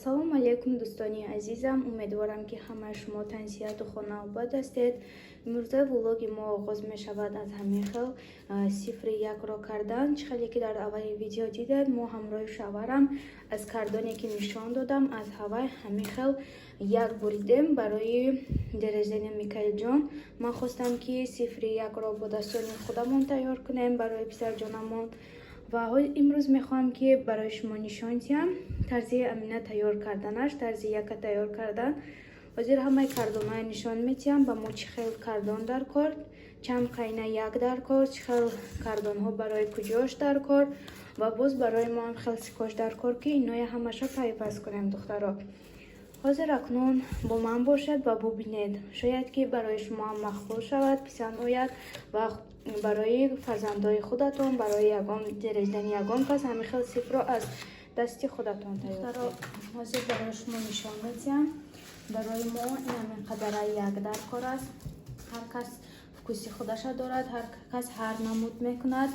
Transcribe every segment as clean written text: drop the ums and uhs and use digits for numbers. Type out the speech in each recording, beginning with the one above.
ассалому алайкум дӯстони азизам, умедворам ки ҳама шумо тансияту хонавбад ҳастед. имрӯза влоги мо оғоз мешавад аз ҳамин хел сифри якро кардан. чӣ хеле ки дар аввали видео дидед, мо ҳамроҳи шаварам аз кардоне ки нишон додам аз ҳавай ҳамин хел як буридем барои дерезани Микаилҷон. ман хостам ки сифри якро бо дастони худамон тайёр кунем барои писарҷонамон ва имрӯз мехоҳам ки барои шумо нишон диҳам тарзи амина тайёр карданаш, тарзи яка тайёр кардан. ҳозир ҳамаи кардонҳои нишон медиҳам ба мо чӣ хел кардон дар кор, чанд қайна як дар кор, чӣ хел кардонҳо барои куҷош дар кор ва боз барои мо ҳам хел сикош дар кор ки иноя ҳамаша пайваст кунем духтаро. ҳозир акнун бо ман бошед ва бубинед. шояд ки барои шумо ҳам мақбул шавад, писанд ояд ва барои фарзандои худатон, барои ягон дерезани ягон кас ҳамин хел сифро аз дасти худатон тайёр. ҳозир барои шумо нишон медиҳам. барои мо ин ҳамин қадара як дар кор аст. ҳар кас вкуси худаша дорад, ҳар кас ҳар намуд мекунад.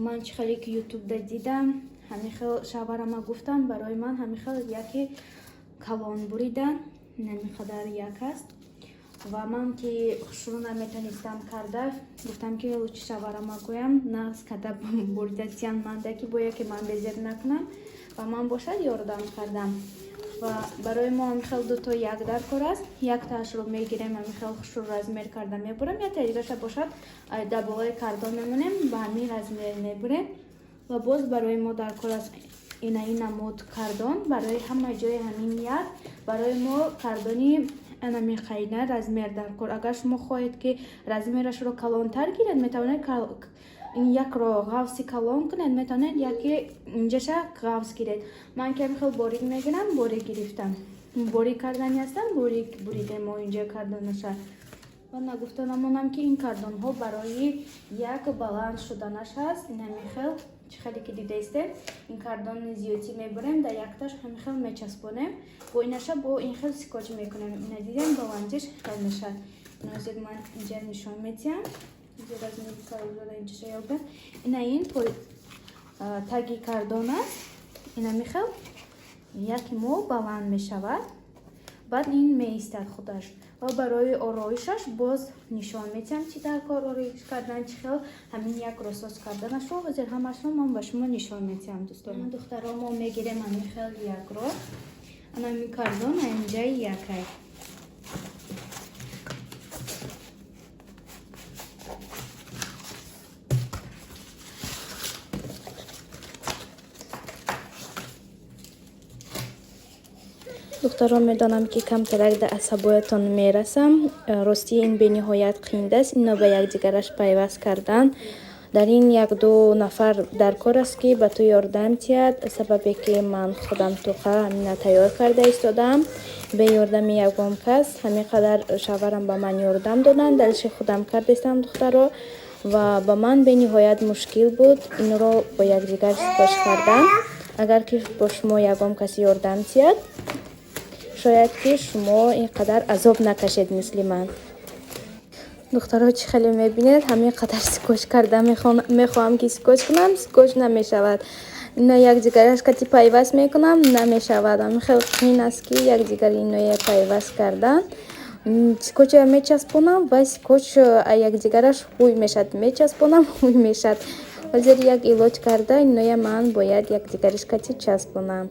ман чӣ хеле ки ютубда дидам, ҳамин хел шаварама гуфтам барои ман ҳамин хел яки калон буридан, ин ҳамин қадар як аст. ва ман ки шурӯъ наметонистам карда, гуфтам ки лучи шаварама гӯям нағз карда буридатиян манда ки боя ки ман безер накунам ва ман бошад ёрдам кардам. ва барои мо ҳамин хел дуто як дар кор аст. яктаашро мегирем, ҳамин хел хушро размер карда мебурем, яктаигаша бошад даболаи кардон мемонем ба ҳамин размер мебурем. ва боз барои мо дар кор аст инаи намуд кардон барои ҳама ҷои ҳамин як. барои мо кардони анами қайна размер дар кор. агар шумо хоҳед ки размерашро калонтар гиред, метавонед якро ғавси калон кунед, метавонед яки инҷаша ғавс гиред. ман ки ҳамин хел борик мегирам, борик гирифтам. борик кардани ҳастам, борик буридем мо инҷа кардонаша. ва нагуфта намонам ки ин кардонҳо барои як баланд шуданаш аст. ин ҳамин хел чӣ хеле ки дидаистед, ин кардонни зиёдӣ мебурем, дар якташ ҳамин хел мечаспонем, бо инаша бо ин хел сикоч мекунем. ина дидем баландиш хел мешавад. ҳозир ман инҷа нишон медиҳам. ина ин таги кардон аст. ин ҳамин хел яки мо баланд мешавад, баъд ин меистад худаш. ва барои ороишаш боз нишон медиҳам чӣ дар кор ороиш кардан, чӣ хел ҳамин якро соз карданашро ҳозир ҳамашро ман ба шумо нишон медиҳам. дӯстон духтаро, мо мегирем ҳамин хел якро, ҳамин кардон инҷаи якай. духтаро, медонам ки камтарак дар асабоятон мерасам. рости ин бениҳоят қииндаст ино ба якдигараш пайваст кардан. дар ин як-ду нафар дар кор аст ки ба ту ёрдам диҳад, сабабе ки ман худам туқа ҳамина тайёр карда истодам бе ёрдами ягон кас. ҳамин қадар шаварам ба ман ёрдам додан, далиши худам карда истам духтаро. ва ба ман бениҳоят мушкил буд инро бо якдигар сикош кардан. агар ки бо шумо ягон каси ёрдам диҳад, шояд ки шумо ин қадар азоб накашед мисли ман. духтаро, чӣ хеле мебинед, ҳамин қадар сикоч карда мехоҳам ки сикоч кунам, сикоч намешавад. ино якдигараш кати пайваст мекунам, намешавад. ҳамин хел қиин аст ки якдигари иноя пайваст кардан. сикоча мечаспонам ва сикоч якдигараш ҳуй мешад, мечаспонам ҳуй мешад. ҳозир як илоҷ карда инноя ман бояд якдигариш кати часпонам.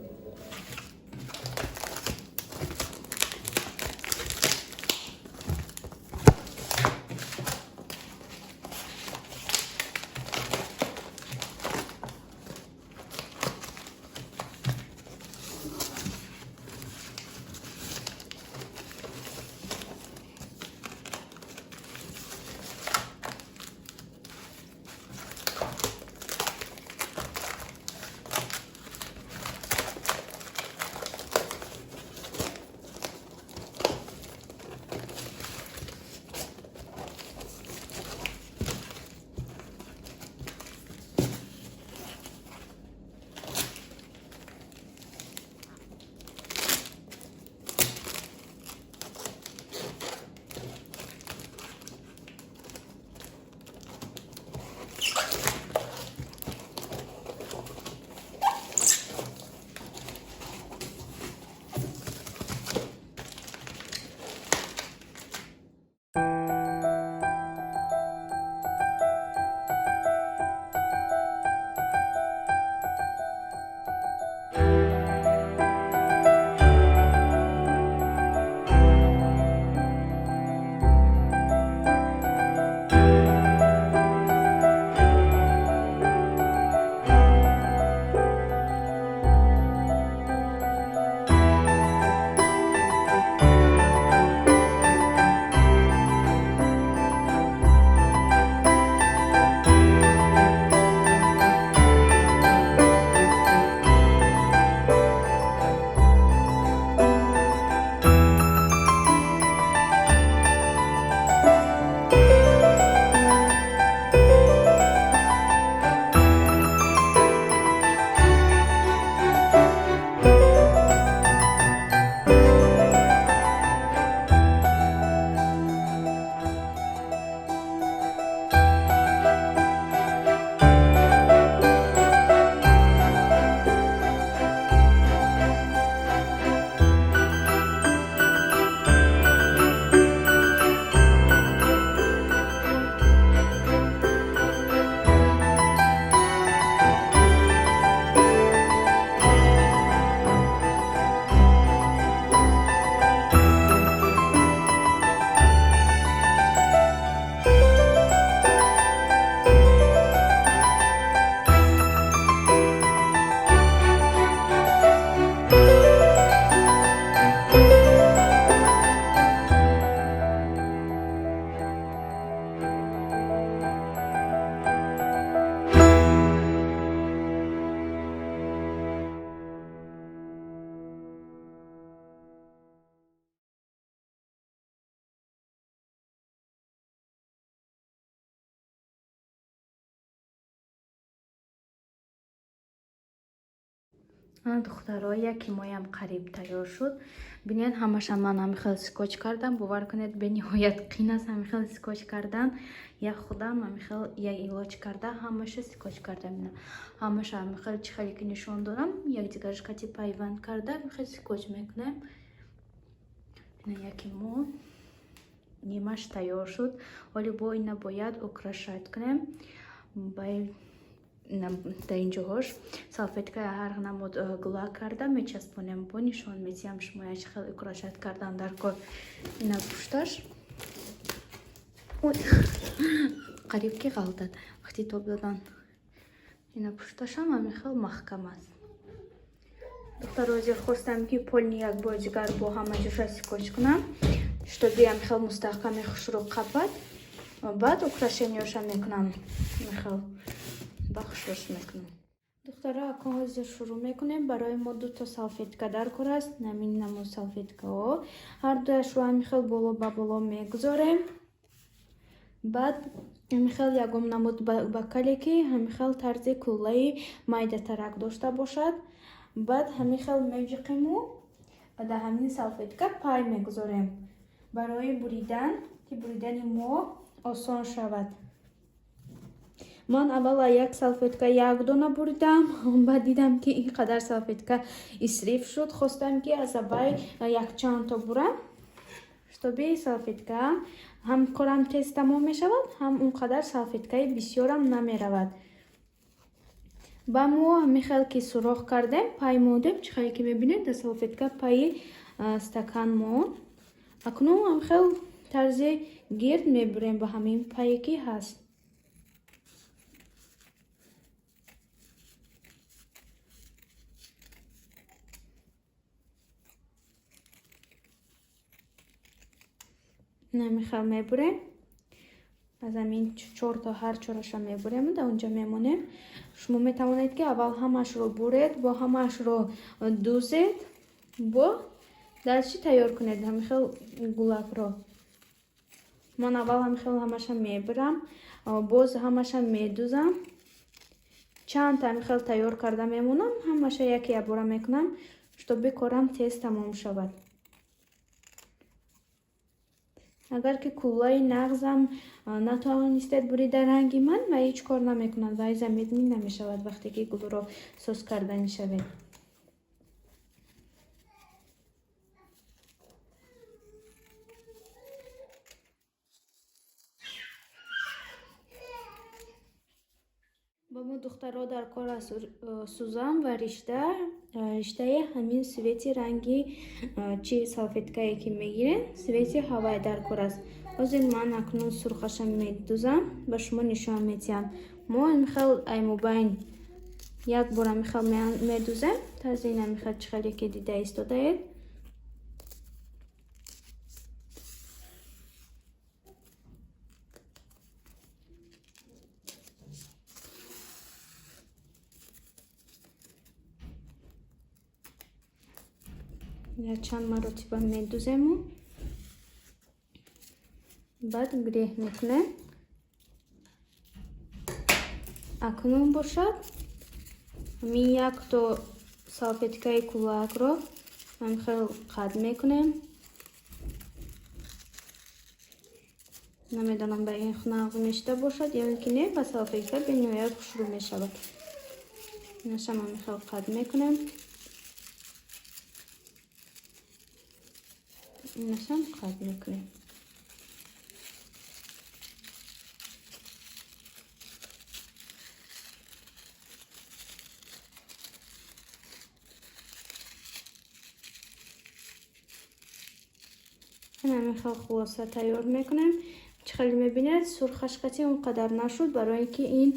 духтаро яки моям қариб тайёр шуд. Бинед ҳамаша ман ҳамихел скотч кардам. бовар кунед бениҳоят қин аст ҳамихел скотч кардан. як худам ҳамихел як илоҷ карда ҳамаша скотч кардам. ҳамаша ҳамихел чӣ хеле ки нишон додам якдигараш кати пайванд карда ҳамихел скотч мекунем. яки мо нимаш тайёр шуд. ҳоли бо ина бояд украшат кунем. дар ин ҷоҳош салфеткаи ҳар намуд гла карда мечаспонем. бо нишон медиҳам шумо чӣ хеле украшат кардан дар кор. ина пушташ қариб ки ғалтад вақти тоб додан. ина пушташам ҳамихел маҳкам аст. духтаро ҳозир хостам ки полни як бор дигар бо ҳама ҷоша скотч кунам, чтобы ҳамихел мустаҳками хушрӯ қапад. баъд украшениёша мекунам ҳамихел бахшош мекунам. духтара ака ҳозир шурӯъ мекунем. барои мо 2 салфетка дар кор аст. намин намо салфеткаҳо ҳар дуашро ҳамихел боло ба боло мегузорем. баъд ҳамихел ягон намуд бакале ки ҳамихел тарзи кӯлаи майдатарак дошта бошад. баъд ҳамихел меҷиқиму ва дар ҳамин салфетка пай мегузорем барои буридан ки буридани мо осон шавад. ман аввала як салфетка як дона буридам. баъд дидам ки ин қадар салфетка исриф шуд. хостам ки аз аввал якчандто бурам, чтобы салфетка ҳам корам тез тамом мешавад, ҳам он қадар салфеткаи бисёрам намеравад. ба мо ҳамин ки сурох кардем пай модем, чӣ хеле ки мебинед дар салфетка пайи стакан мон. Акнун ҳамин тарзи гирд мебурем ба ҳамин пае ки ҳаст. намихел мебурем аз ҳамин чор то ҳар чораша мебурем дар онҷа мемонем. шумо метавонед ки аввал ҳамаашро буред, бо ҳамаашро дузед, бо дар чӣ тайёр кунед ҳамихел гулакро. ман аввал ҳамаша мебурам, боз ҳамаша медузам, чанд ҳамихел тайёр карда мемонам, ҳамаша яке якбора мекунам, штоби корам тез тамом шавад. агар ки куллаи нағзам натавонистед бурид дар ранги ман ва ҳеҷ кор намекунад, вай замедни намешавад вақте ки гулро сос карда мешавед. ба мо духтаро дар кор аст сӯзам ва риштаи ҳамин свети ранги чи салфеткае ки мегирем, свети ҳавай дар кор аст. ҳозир ман акнун сурхаша медузам, ба шумо нишон медиҳам. мо михел аймубайн як бора михел медузем, тарзи ина михел чӣ хеле ки дида истодаед. я чанд маротиба медузему, баъд греҳ мекунем. акнун бошад ҳамин як то салфеткаи кулакро ҳамихел қат мекунем. намедонам ба ин нағз мешида бошад ё ки не, ба салфетка бениҳоят хушрӯ мешавад. нашам ҳамихел қат мекунем. нашам қат мекунем. ҳамихел хулоса тайёр мекунем. чӣ хеле мебинед сурхашқати он қадар нашуд, барое ки ин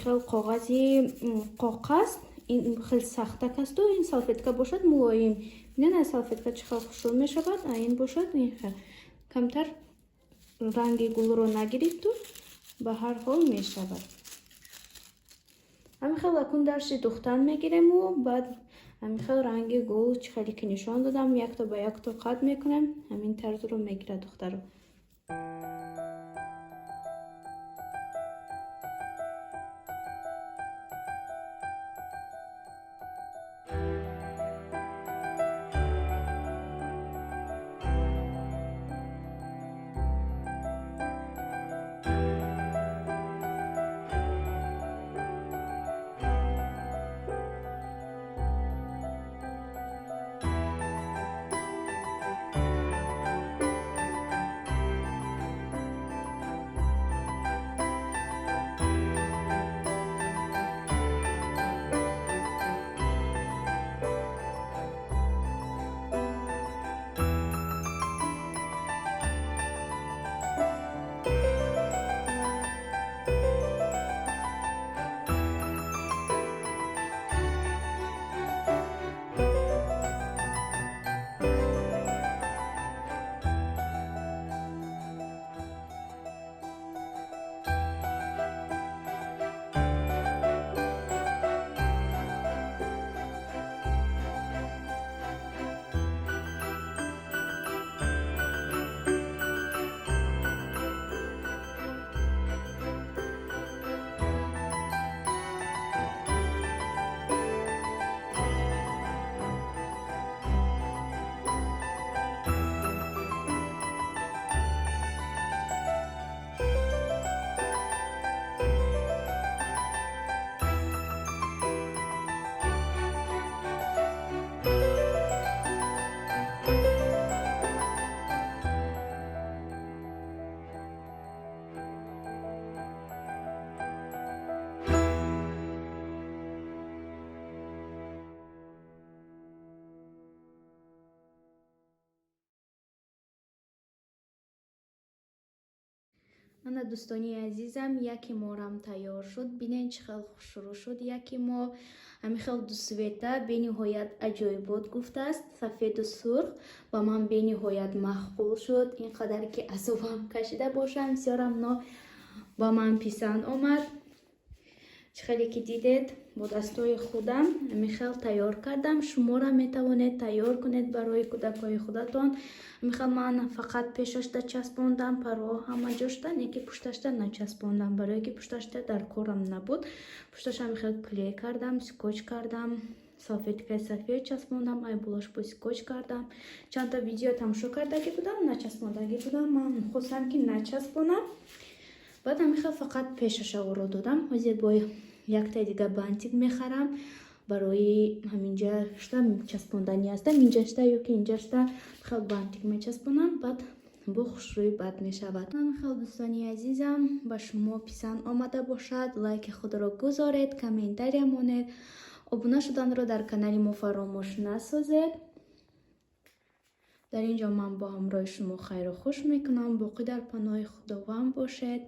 хел коғази қоқ аст, ин хеле сахтак асту ин салфетка бошад мулоим. бинед салфетка чӣ хел хушрӯ мешавад, ин бошад ин хел камтар ранги гулро нагирифту ба ҳар ҳол мешавад. ҳамихел акун дарши духтар мегирему, баъд ҳамихел ранги гул чӣ хеле ки нишон додам, якто ба якто қат мекунем. ҳамин тарзро мегирад духтаро. ана дӯстони азизам, яки моҳрам тайёр шуд. Бинен чӣ хел шурӯъ шуд. Яки моҳ ҳамин хел ду света бениҳоят аҷоибот гуфтааст. Сафеду сурх ба ман бениҳоят махбул шуд. Ин қадар ки асобам кашида бошам, бисёрам ба ман писанд омад. Чӣ хеле ки дидед, бо дастҳои худам ҳамин хел тайёр кардам. Шуморо метавонед тайёр кунед барои кӯдакҳои худатон. Ҳамин хел ман фақат пешашда часпондам, паро ҳама ҷошта, не ки пушташда начаспондам, барое ки пушташда дар корам набуд. Пушташ ҳамин хел клей кардам, скотч кардам, салфеткаи сафед часпондам, айболошбо скотч кардам. Чандта видео тамошо кардаги будам, начаспондаги будам. Ман хостам ки начаспонам. Баъд ҳамин хел фақат пешашаоро додам. ҳозир бо якта дига бантик мехарам барои ҳаминҷашта часпондани ҳастам. Инҷашта ё ки инҷашта хел бантик мечаспонам, баъд бо хушрӯи бад мешавад. ҳамин хел дӯстони азизам, ба шумо писанд омада бошад, лайки худро гузоред, комментария монед, обуна шуданро дар канали мо фаромӯш насозед. дар ин ҷо ман бо ҳамроҳи шумо хайру хуш мекунам. Боқӣ дар паноҳи худованд бошед.